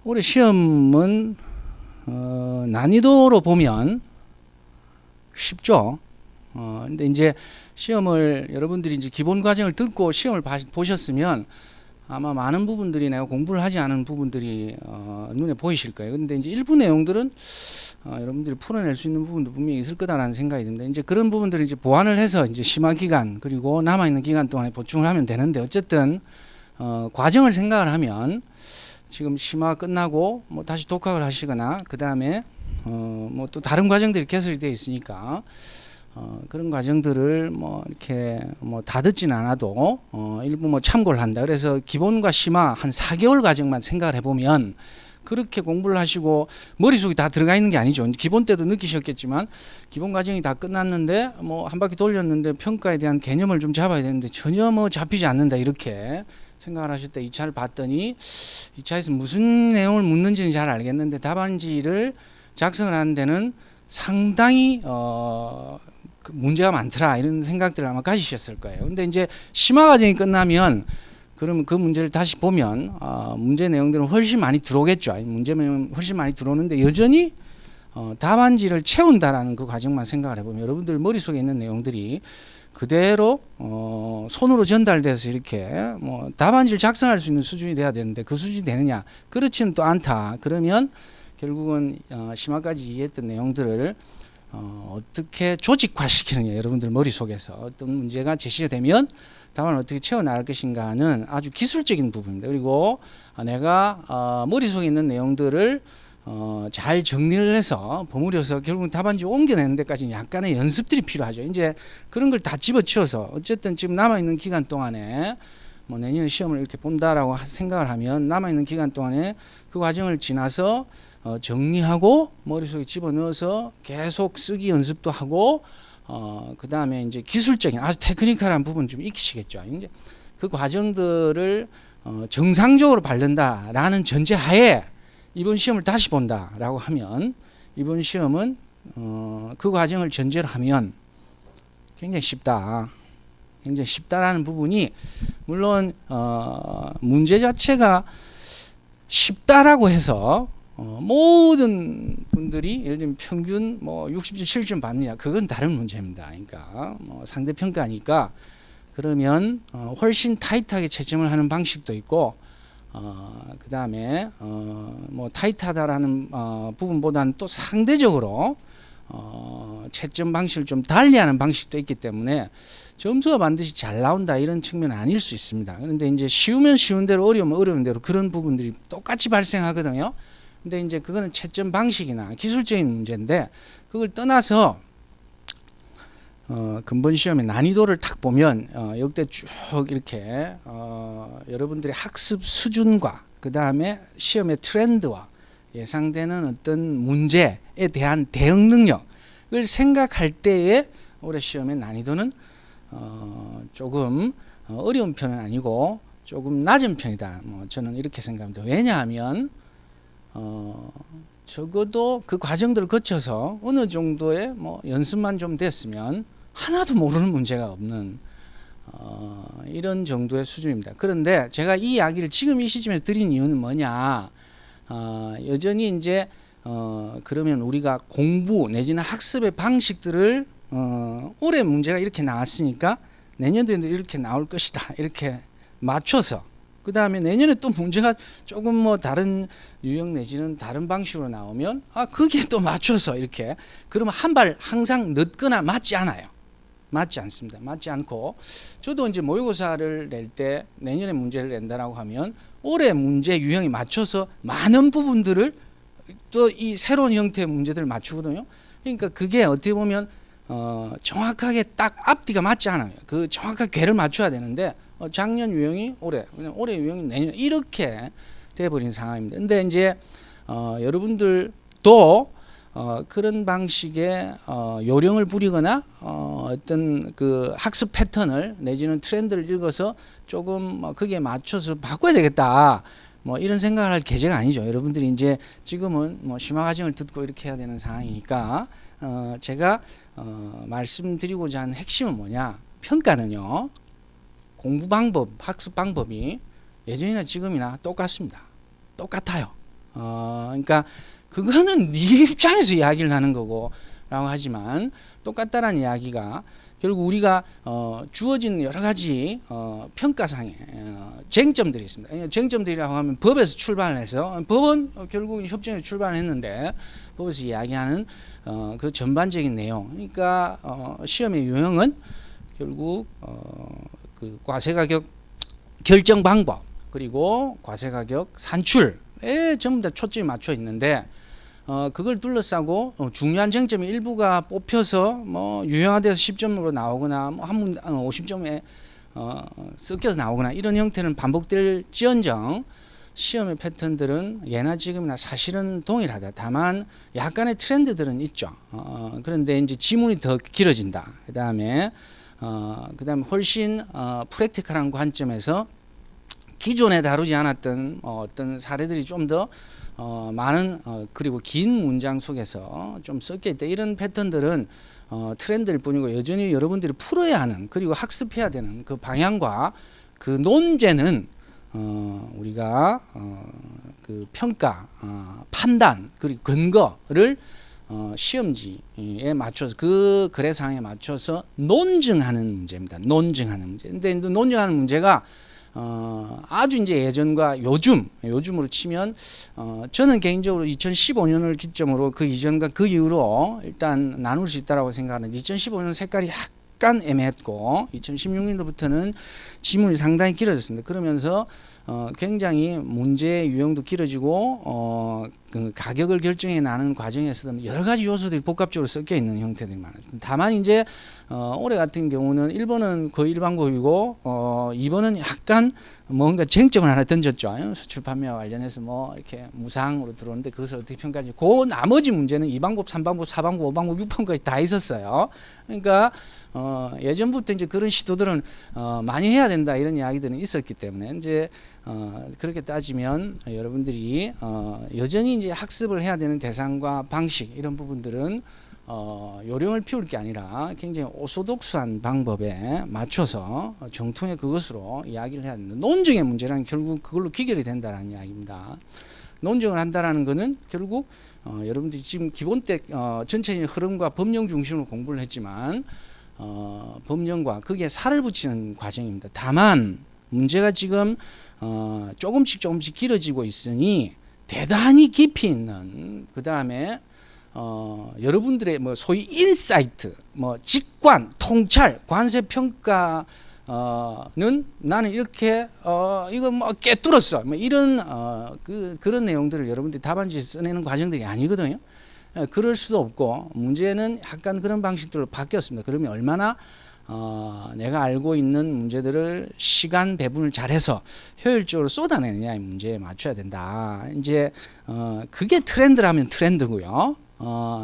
올해 시험은 난이도로 보면 쉽죠. 근데 이제 시험을 여러분들이 이제 기본 과정을 듣고 시험을 보셨으면 아마 많은 부분들이 내가 공부를 하지 않은 부분들이 눈에 보이실 거예요. 근데 이제 일부 내용들은 여러분들이 풀어낼 수 있는 부분도 분명히 있을 거다라는 생각이 드는데, 이제 그런 부분들을 이제 보완을 해서 이제 심화 기간 그리고 남아 있는 기간 동안에 보충을 하면 되는데, 어쨌든 과정을 생각을 하면 지금 심화 끝나고 뭐 다시 독학을 하시거나 그 다음에 뭐 또 다른 과정들이 개설이 되어 있으니까 그런 과정들을 뭐 이렇게 뭐 다 듣지는 않아도 일부 뭐 참고를 한다. 그래서 기본과 심화 한 4개월 과정만 생각을 해보면 그렇게 공부를 하시고 머릿속에 다 들어가 있는 게 아니죠. 기본 때도 느끼셨겠지만 기본 과정이 다 끝났는데 뭐 한 바퀴 돌렸는데 평가에 대한 개념을 좀 잡아야 되는데 전혀 뭐 잡히지 않는다, 이렇게 생각을 하실 때 2차를 봤더니 2차에서 무슨 내용을 묻는지는 잘 알겠는데 답안지를 작성을 하는 데는 상당히 그 문제가 많더라, 이런 생각들을 아마 가지셨을 거예요. 근데 이제 심화 과정이 끝나면 그러면 그 문제를 다시 보면 문제 내용들은 훨씬 많이 들어오겠죠. 문제 내용 훨씬 많이 들어오는데 여전히 답안지를 채운다라는 그 과정만 생각을 해보면 여러분들 머릿속에 있는 내용들이 그대로 손으로 전달돼서 이렇게 뭐 답안지를 작성할 수 있는 수준이 돼야 되는데 그 수준이 되느냐? 그렇지는 또 않다. 그러면 결국은 심화까지 이해했던 내용들을 어떻게 조직화시키느냐, 여러분들 머릿속에서 어떤 문제가 제시가 되면 답안을 어떻게 채워나갈 것인가는 아주 기술적인 부분입니다. 그리고 내가 머릿속에 있는 내용들을 잘 정리를 해서 버무려서 결국 답안지 옮겨내는 데까지는 약간의 연습들이 필요하죠. 이제 그런 걸 다 집어치워서 어쨌든 지금 남아있는 기간 동안에 뭐 내년에 시험을 이렇게 본다라고 생각을 하면 남아있는 기간 동안에 그 과정을 지나서 정리하고 머릿속에 집어넣어서 계속 쓰기 연습도 하고 그 다음에 이제 기술적인 아주 테크니컬한 부분 좀 익히시겠죠. 이제 그 과정들을 정상적으로 바른다라는 전제하에 이번 시험을 다시 본다라고 하면 이번 시험은 그 과정을 전제로 하면 굉장히 쉽다. 굉장히 쉽다라는 부분이 물론 문제 자체가 쉽다라고 해서 모든 분들이 예를 들면 평균 뭐 60점 70점 받느냐, 그건 다른 문제입니다. 그러니까 뭐 상대 평가니까 그러면 훨씬 타이트하게 채점을 하는 방식도 있고 그 다음에 뭐 타이트하다라는 부분보다는 또 상대적으로 채점 방식을 좀 달리하는 방식도 있기 때문에 점수가 반드시 잘 나온다 이런 측면은 아닐 수 있습니다. 그런데 이제 쉬우면 쉬운 대로 어려우면 어려운 대로 그런 부분들이 똑같이 발생하거든요. 근데 이제 그거는 채점 방식이나 기술적인 문제인데, 그걸 떠나서 근본 시험의 난이도를 딱 보면 역대 쭉 이렇게 여러분들의 학습 수준과 그 다음에 시험의 트렌드와 예상되는 어떤 문제에 대한 대응 능력을 생각할 때에 올해 시험의 난이도는 조금 어려운 편은 아니고 조금 낮은 편이다. 뭐 저는 이렇게 생각합니다. 왜냐하면 적어도 그 과정들을 거쳐서 어느 정도의 뭐 연습만 좀 됐으면 하나도 모르는 문제가 없는 이런 정도의 수준입니다. 그런데 제가 이 이야기를 지금 이 시점에서 드린 이유는 뭐냐? 여전히 이제 그러면 우리가 공부 내지는 학습의 방식들을 올해 문제가 이렇게 나왔으니까 내년도에도 이렇게 나올 것이다, 이렇게 맞춰서 그 다음에 내년에 또 문제가 조금 뭐 다른 유형 내지는 다른 방식으로 나오면 그게 또 맞춰서 이렇게, 그러면 한 발 항상 늦거나 맞지 않아요. 맞지 않습니다. 맞지 않고 저도 이제 모의고사를 낼 때 내년에 문제를 낸다라고 하면 올해 문제 유형에 맞춰서 많은 부분들을 또 이 새로운 형태의 문제들을 맞추거든요. 그러니까 그게 어떻게 보면 정확하게 딱 앞뒤가 맞지 않아요. 그 정확하게 궤를 맞춰야 되는데 작년 유형이 올해 유형이 내년, 이렇게 돼버린 상황입니다. 근데 이제 여러분들도 그런 방식의 요령을 부리거나 어떤 그 학습 패턴을 내지는 트렌드를 읽어서 조금 거기에 맞춰서 바꿔야 되겠다, 뭐 이런 생각을 할 계제가 아니죠. 여러분들이 이제 지금은 뭐 심화 과정을 듣고 이렇게 해야 되는 상황이니까 제가 말씀드리고자 하는 핵심은 뭐냐? 평가는요, 공부 방법, 학습 방법이 예전이나 지금이나 똑같습니다. 똑같아요. 그러니까 그거는 네 입장에서 이야기를 하는 거고 라고 하지만 똑같다라는 이야기가 결국 우리가 주어진 여러 가지 평가상의 쟁점들이 있습니다. 쟁점들이라고 하면 법에서 출발을 해서 법은 결국 협정에 출발을 했는데 법에서 이야기하는 그 전반적인 내용. 그러니까 시험의 유형은 결국 그 과세가격 결정 방법 그리고 과세가격 산출에 전부 다 초점이 맞춰 있는데 그걸 둘러싸고 중요한 쟁점이 일부가 뽑혀서 뭐 유형화돼서 10점으로 나오거나 뭐 한 문 50점에 섞여서 나오거나 이런 형태는 반복될지언정 시험의 패턴들은 예나 지금이나 사실은 동일하다. 다만 약간의 트렌드들은 있죠. 그런데 이제 지문이 더 길어진다. 그다음에 훨씬 프랙티컬한 관점에서 기존에 다루지 않았던 어떤 사례들이 좀 더 많은 그리고 긴 문장 속에서 좀 섞여 있다. 이런 패턴들은 트렌드일 뿐이고 여전히 여러분들이 풀어야 하는 그리고 학습해야 되는 그 방향과 그 논제는 우리가 그 평가, 판단 그리고 근거를 시험지에 맞춰서 그 거래사항에 맞춰서 논증하는 문제입니다. 논증하는 문제. 근데 논증하는 문제가 아주 이제 예전과 요즘으로 치면 저는 개인적으로 2015년을 기점으로 그 이전과 그 이후로 일단 나눌 수 있다라고 생각하는데 2015년 색깔이 약간 애매했고 2016년도부터는 지문이 상당히 길어졌습니다. 그러면서 굉장히 문제의 유형도 길어지고 그 가격을 결정해 나는 과정에서도 여러 가지 요소들이 복합적으로 섞여 있는 형태들이 많아요. 다만 이제 올해 같은 경우는 1번은 거의 일반고이고 2번은 약간 뭔가 쟁점을 하나 던졌죠. 수출 판매와 관련해서 뭐 이렇게 무상으로 들어오는데 그것을 어떻게 평가하지? 그 나머지 문제는 2방법, 3방법, 4방법, 5방법, 6방법까지 다 있었어요. 그러니까 예전부터 이제 그런 시도들은 많이 해야 된다 이런 이야기들은 있었기 때문에 이제 그렇게 따지면 여러분들이 여전히 이제 학습을 해야 되는 대상과 방식 이런 부분들은 요령을 피울 게 아니라 굉장히 오소독스한 방법에 맞춰서 정통의 그것으로 이야기를 해야 된다. 논증의 문제란 결국 그걸로 귀결이 된다는 이야기입니다. 논증을 한다라는 것은 결국 여러분들이 지금 기본 때 전체적인 흐름과 법령 중심으로 공부를 했지만 법령과 그게 살을 붙이는 과정입니다. 다만 문제가 지금 조금씩 길어지고 있으니 대단히 깊이 있는 그 다음에 여러분들의 뭐 소위 인사이트, 뭐 직관, 통찰, 관세 평가는 나는 이렇게 이거 뭐 깨뚫었어, 뭐 이런 그런 내용들을 여러분들이 답안지에 써내는 과정들이 아니거든요. 그럴 수도 없고 문제는 약간 그런 방식들로 바뀌었습니다. 그러면 얼마나 내가 알고 있는 문제들을 시간 배분을 잘해서 효율적으로 쏟아내느냐 이 문제에 맞춰야 된다. 이제 그게 트렌드라면 트렌드고요.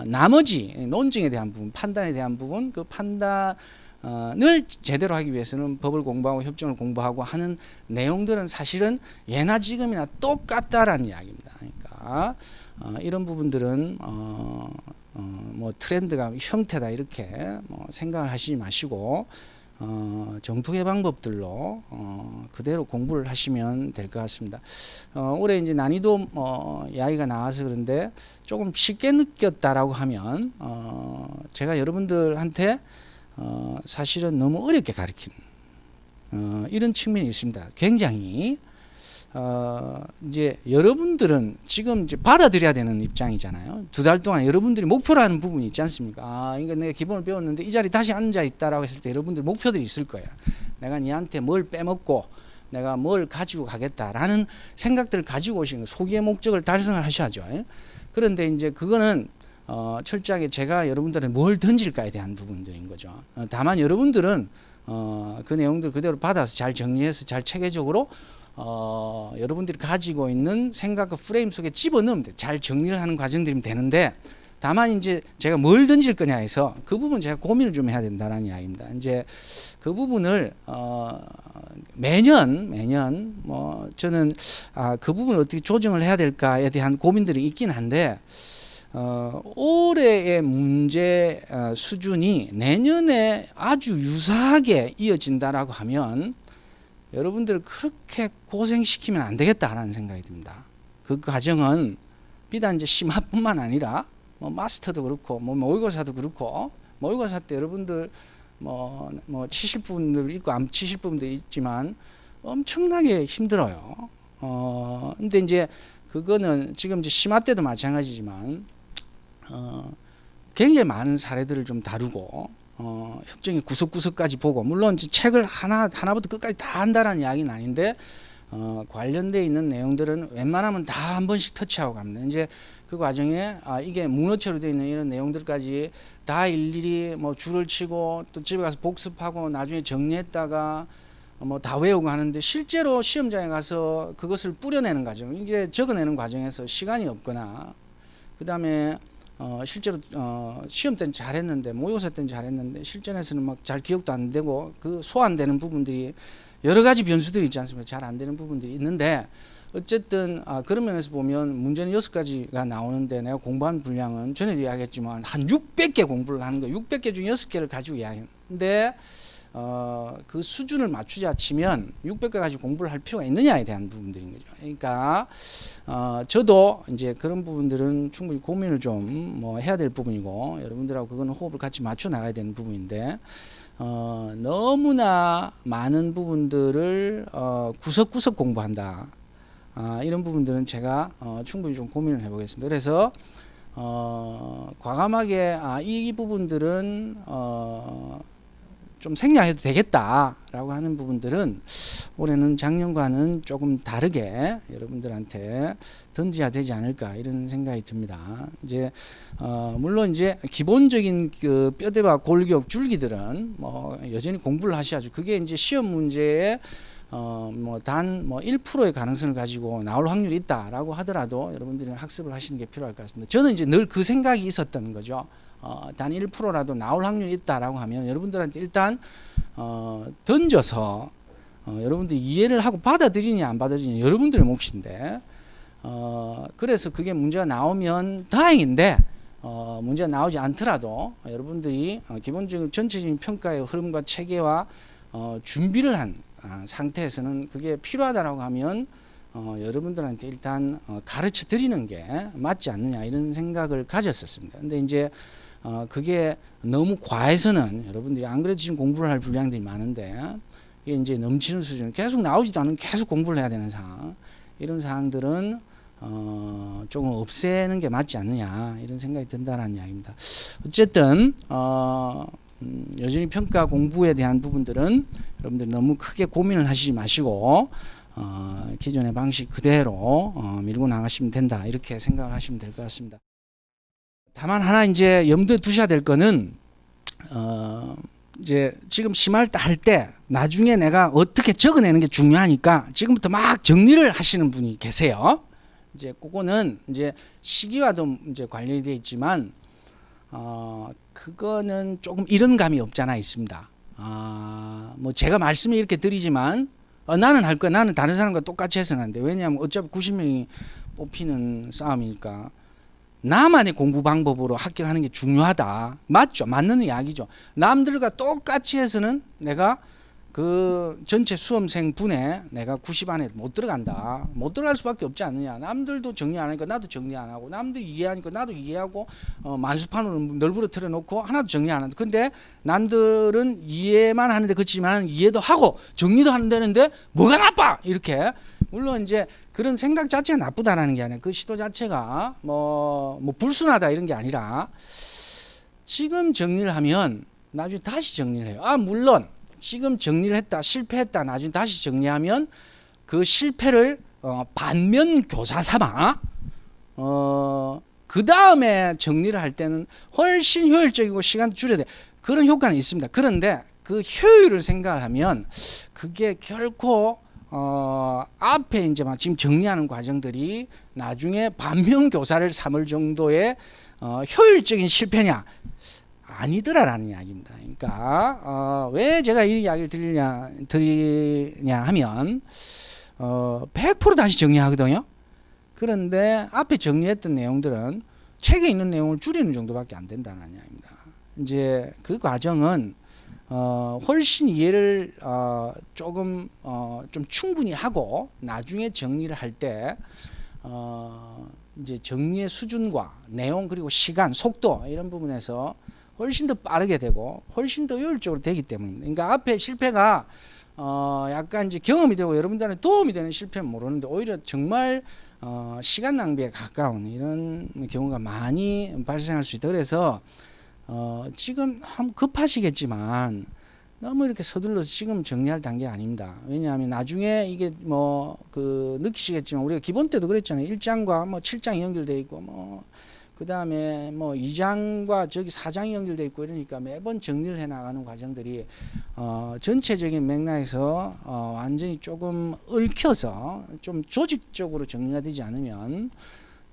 나머지 논증에 대한 부분, 판단에 대한 부분, 그 판단을 제대로 하기 위해서는 법을 공부하고 협정을 공부하고 하는 내용들은 사실은 예나 지금이나 똑같다라는 이야기입니다. 그러니까 이런 부분들은 뭐 트렌드가 형태다 이렇게 뭐 생각을 하시지 마시고 정통의 방법들로 그대로 공부를 하시면 될 것 같습니다. 올해 이제 난이도 이야기가 나와서 그런데 조금 쉽게 느꼈다라고 하면 제가 여러분들한테 사실은 너무 어렵게 가르치는 이런 측면이 있습니다. 굉장히 이제 여러분들은 지금 이제 받아들여야 되는 입장이잖아요. 2달 동안 여러분들이 목표로 하는 부분이 있지 않습니까? 그러니까 내가 기본을 배웠는데 이 자리 다시 앉아 있다라고 했을 때 여러분들 목표들이 있을 거예요. 내가 니한테 뭘 빼먹고 내가 뭘 가지고 가겠다라는 생각들을 가지고 오시는 소기의 목적을 달성을 하셔야죠. 그런데 이제 그거는 철저하게 제가 여러분들한테 뭘 던질까에 대한 부분들인 거죠. 다만 여러분들은 그 내용들 그대로 받아서 잘 정리해서 잘 체계적으로 여러분들이 가지고 있는 생각과 프레임 속에 집어넣으면 돼. 잘 정리를 하는 과정들이면 되는데 다만 이제 제가 뭘 던질 거냐 해서 그 부분 제가 고민을 좀 해야 된다는 이야기입니다. 이제 그 부분을 매년 뭐 저는 그 부분을 어떻게 조정을 해야 될까에 대한 고민들이 있긴 한데 올해의 문제 수준이 내년에 아주 유사하게 이어진다라고 하면 여러분들을 그렇게 고생시키면 안 되겠다라는 생각이 듭니다. 그 과정은 비단 이제 심화뿐만 아니라 뭐 마스터도 그렇고 뭐 모의고사도 그렇고 모의고사 때 여러분들 뭐 치실 분들 있고 안 치실 분도 있지만 엄청나게 힘들어요. 근데 이제 그거는 지금 이제 심화 때도 마찬가지지만 굉장히 많은 사례들을 좀 다루고 협정의 구석구석까지 보고 물론 이제 책을 하나부터 끝까지 다 한다라는 이야기는 아닌데 관련돼 있는 내용들은 웬만하면 다 한 번씩 터치하고 갑니다. 이제 그 과정에 이게 문어체로 되어 있는 이런 내용들까지 다 일일이 뭐 줄을 치고 또 집에 가서 복습하고 나중에 정리했다가 뭐 다 외우고 하는데 실제로 시험장에 가서 그것을 뿌려내는 과정, 이제 적어내는 과정에서 시간이 없거나 그 다음에 실제로 시험 때는 잘했는데 모의고사 때는 잘했는데 실전에서는 막 잘 기억도 안 되고 그 소환되는 부분들이 여러 가지 변수들이 있지 않습니까? 잘 안 되는 부분들이 있는데 어쨌든 그런 면에서 보면 문제는 6가지가 나오는데 내가 공부한 분량은 전에도 이야기했지만 한 600개 공부를 하는 거예요. 600개 중에 6개를 가지고 이야기했는데 그 수준을 맞추자 치면 600개까지 공부를 할 필요가 있느냐에 대한 부분들인 거죠. 그러니까 저도 이제 그런 부분들은 충분히 고민을 좀 뭐 해야 될 부분이고 여러분들하고 그거는 호흡을 같이 맞춰 나가야 되는 부분인데 너무나 많은 부분들을 구석구석 공부한다. 이런 부분들은 제가 충분히 좀 고민을 해보겠습니다. 그래서 과감하게 이 부분들은 좀 생략해도 되겠다라고 하는 부분들은 올해는 작년과는 조금 다르게 여러분들한테 던져야 되지 않을까 이런 생각이 듭니다. 이제 물론 이제 기본적인 그 뼈대와 골격 줄기들은 뭐 여전히 공부를 하셔야죠. 그게 이제 시험 문제에 뭐 단 1%의 가능성을 가지고 나올 확률이 있다라고 하더라도 여러분들이 학습을 하시는 게 필요할 것 같습니다. 저는 이제 늘 그 생각이 있었던 거죠. 단 1%라도 나올 확률이 있다라고 하면 여러분들한테 일단 던져서 여러분들이 이해를 하고 받아들이냐 안 받아들이냐 여러분들의 몫인데 그래서 그게 문제가 나오면 다행인데 문제가 나오지 않더라도 여러분들이 기본적인 전체적인 평가의 흐름과 체계와 준비를 한 상태에서는 그게 필요하다라고 하면 여러분들한테 일단 가르쳐 드리는 게 맞지 않느냐 이런 생각을 가졌었습니다. 근데 이제 그게 너무 과해서는 여러분들이 안 그래도 지금 공부를 할 분량들이 많은데 이게 이제 넘치는 수준 계속 나오지도 않으면 계속 공부를 해야 되는 상황 이런 상황들은 조금 없애는 게 맞지 않느냐 이런 생각이 든다는 이야기입니다. 어쨌든 여전히 평가 공부에 대한 부분들은 여러분들이 너무 크게 고민을 하시지 마시고 기존의 방식 그대로 밀고 나가시면 된다 이렇게 생각을 하시면 될 것 같습니다. 다만 하나 이제 염두에 두셔야 될 거는 이제 지금 심할 때 할 때 나중에 내가 어떻게 적어내는 게 중요하니까 지금부터 막 정리를 하시는 분이 계세요. 이제 그거는 이제 시기와도 이제 관련이 되어 있지만 그거는 조금 이런 감이 없잖아 있습니다. 뭐 제가 말씀을 이렇게 드리지만 나는 할 거야. 나는 다른 사람과 똑같이 해서는 안 돼. 왜냐하면 어차피 90명이 뽑히는 싸움이니까 나만의 공부 방법으로 합격하는 게 중요하다. 맞죠? 맞는 이야기죠. 남들과 똑같이 해서는 내가 그 전체 수험생 분에 내가 90 안에 못 들어간다. 못 들어갈 수밖에 없지 않느냐. 남들도 정리 안 하니까 나도 정리 안 하고 남들 이해하니까 나도 이해하고 만수판으로 널브러 틀어놓고 하나도 정리 안 한다. 근데 남들은 이해만 하는데 그렇지만 이해도 하고 정리도 한다는데 뭐가 나빠? 이렇게 물론 이제 그런 생각 자체가 나쁘다라는 게 아니라 그 시도 자체가 뭐 불순하다 이런 게 아니라 지금 정리를 하면 나중에 다시 정리를 해요. 물론 지금 정리를 했다 실패했다 나중에 다시 정리하면 그 실패를 반면 교사 삼아 그 다음에 정리를 할 때는 훨씬 효율적이고 시간도 줄여야 돼. 그런 효과는 있습니다. 그런데 그 효율을 생각을 하면 그게 결코 앞에 이제 막 지금 정리하는 과정들이 나중에 반면 교사를 삼을 정도의 효율적인 실패냐 아니더라라는 이야기입니다. 그러니까 왜 제가 이 이야기를 드리냐 하면 100% 다시 정리하거든요. 그런데 앞에 정리했던 내용들은 책에 있는 내용을 줄이는 정도밖에 안 된다는 이야기입니다. 이제 그 과정은 훨씬 이해를 조금 좀 충분히 하고 나중에 정리를 할 때 이제 정리의 수준과 내용 그리고 시간, 속도 이런 부분에서 훨씬 더 빠르게 되고 훨씬 더 효율적으로 되기 때문입니다. 그러니까 앞에 실패가 약간 이제 경험이 되고 여러분들한테 도움이 되는 실패는 모르는데 오히려 정말 시간 낭비에 가까운 이런 경우가 많이 발생할 수 있다. 그래서 지금 급하시겠지만 너무 이렇게 서둘러서 지금 정리할 단계 아닙니다. 왜냐하면 나중에 이게 느끼시겠지만 우리가 기본 때도 그랬잖아요. 1장과 7장이 연결되어 있고 그 다음에 2장과 저기 4장이 연결되어 있고 이러니까 매번 정리를 해 나가는 과정들이 전체적인 맥락에서 완전히 조금 얽혀서 좀 조직적으로 정리가 되지 않으면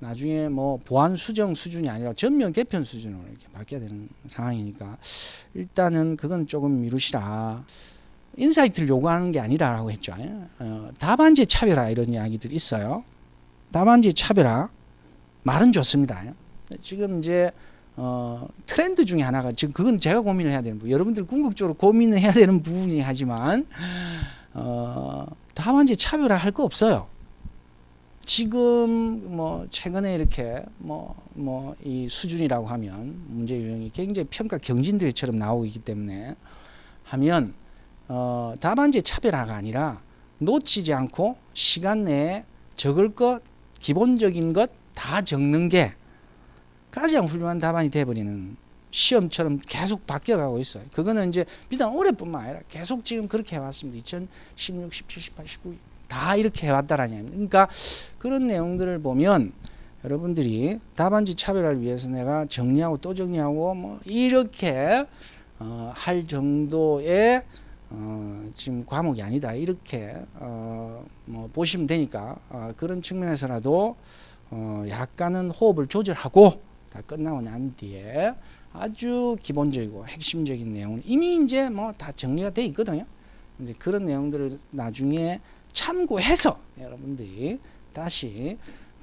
나중에 보안 수정 수준이 아니라 전면 개편 수준으로 이렇게 바뀌어야 되는 상황이니까 일단은 그건 조금 미루시라. 인사이트를 요구하는 게 아니라라고 했죠. 답안지 차별화 이런 이야기들이 있어요. 답안지 차별화 말은 좋습니다. 지금 이제 트렌드 중에 하나가 지금 그건 제가 고민을 해야 되는 부분, 여러분들 궁극적으로 고민을 해야 되는 부분이 하지만 답안지 차별화 할 거 없어요. 지금 최근에 이렇게 이 수준이라고 하면 문제 유형이 굉장히 평가 경진들처럼 나오고 있기 때문에 하면 답안지 차별화가 아니라 놓치지 않고 시간 내에 적을 것 기본적인 것 다 적는 게 가장 훌륭한 답안이 돼버리는 시험처럼 계속 바뀌어가고 있어요. 그거는 이제 비단 올해뿐만 아니라 계속 지금 그렇게 해왔습니다. 2016, 17, 18, 19 다 이렇게 해왔다라는 얘기입니다. 그러니까 그런 내용들을 보면 여러분들이 답안지 차별화를 위해서 내가 정리하고 또 정리하고 이렇게 할 정도의 지금 과목이 아니다 이렇게 보시면 되니까 그런 측면에서라도 약간은 호흡을 조절하고 다 끝나고 난 뒤에 아주 기본적이고 핵심적인 내용은 이미 이제 다 정리가 돼 있거든요. 이제 그런 내용들을 나중에 참고해서 여러분들이 다시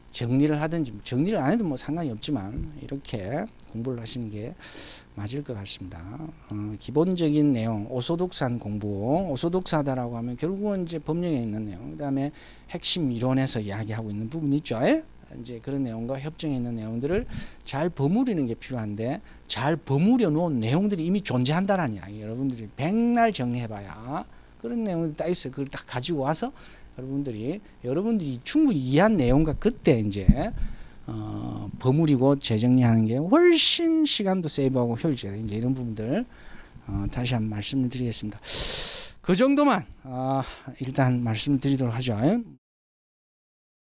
정리를 하든지 정리를 안 해도 상관이 없지만 이렇게 공부를 하시는 게 맞을 것 같습니다. 기본적인 내용 오소독산 공부, 오소독사다라고 하면 결국은 이제 법령에 있는 내용, 그다음에 핵심 이론에서 이야기하고 있는 부분이 있죠. 이제 그런 내용과 협정에 있는 내용들을 잘 버무리는 게 필요한데 잘 버무려 놓은 내용들이 이미 존재한다라는 이야기. 여러분들이 백날 정리해봐야 그런 내용들이 딱 있어요. 그걸 딱 가지고 와서 여러분들이 충분히 이해한 내용과 그때 이제 버무리고 재정리하는 게 훨씬 시간도 세이브하고 효율적이다. 이제 이런 부분들 다시 한번 말씀을 드리겠습니다. 그 정도만 일단 말씀드리도록 하죠.